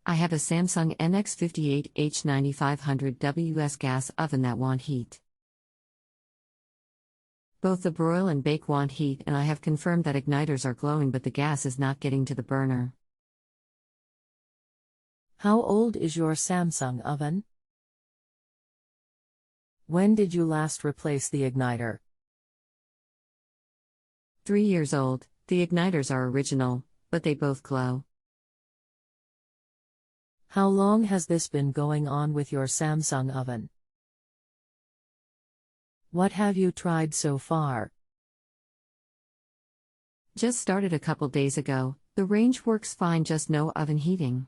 I have a Samsung nx58h9500ws gas oven that want heat. Both the broil and bake want heat, and I have confirmed that igniters are glowing but the gas is not getting to the burner. How old is your Samsung oven? When did you last replace the igniter? 3 years old, the igniters are original, but they both glow. How long has this been going on with your Samsung oven? What have you tried so far? Just started a couple days ago, the range works fine, just no oven heating.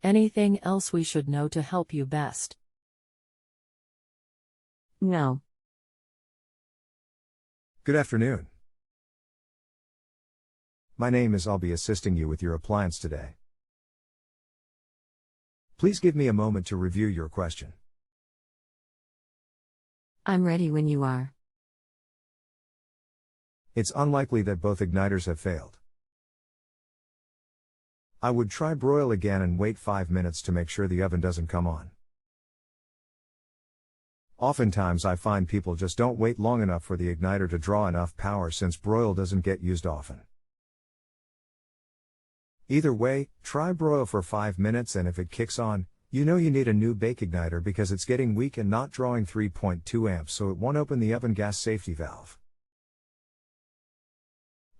Anything else we should know to help you best? No. Good afternoon. My name is. I'll be assisting you with your appliance today. Please give me a moment to review your question. I'm ready when you are. It's unlikely that both igniters have failed. I would try broil again and wait 5 minutes to make sure the oven doesn't come on. Oftentimes I find people just don't wait long enough for the igniter to draw enough power since broil doesn't get used often. Either way, try broil for 5 minutes, and if it kicks on, you know you need a new bake igniter because it's getting weak and not drawing 3.2 amps, so it won't open the oven gas safety valve.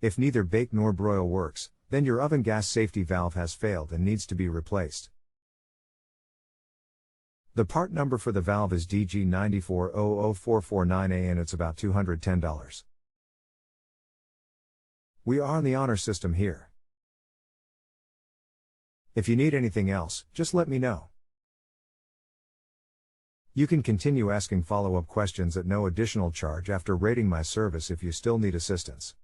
If neither bake nor broil works, then your oven gas safety valve has failed and needs to be replaced. The part number for the valve is DG9400449A and it's about $210. We are on the honor system here. If you need anything else, just let me know. You can continue asking follow-up questions at no additional charge after rating my service if you still need assistance.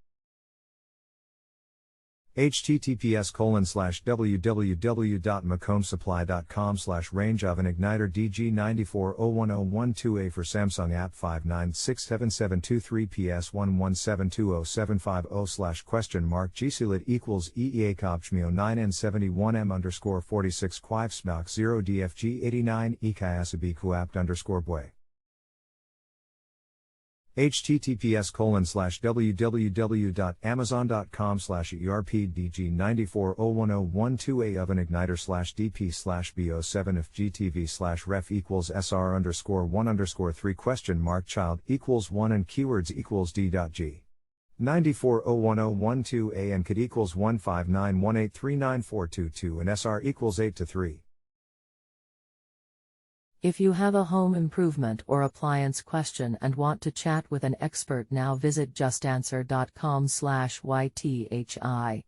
https://www.macomsupply.com/range oven igniter DG9401012A for Samsung app 5967723PS11720750 GCLIT equals EEACOBCHMIO 9N71M_46 QUIFSMAC 0 DFG 89 EKIASABIQUAPT_BOY https://www.amazon.com/ERPDG9401012A oven igniter/DP/B07 if GTV/ref equals SR_1_3 child equals 1 and keywords equals D.G. 9401012A and COD equals 159183942 and SR equals 8-3. If you have a home improvement or appliance question and want to chat with an expert now, visit justanswer.com/YTHI.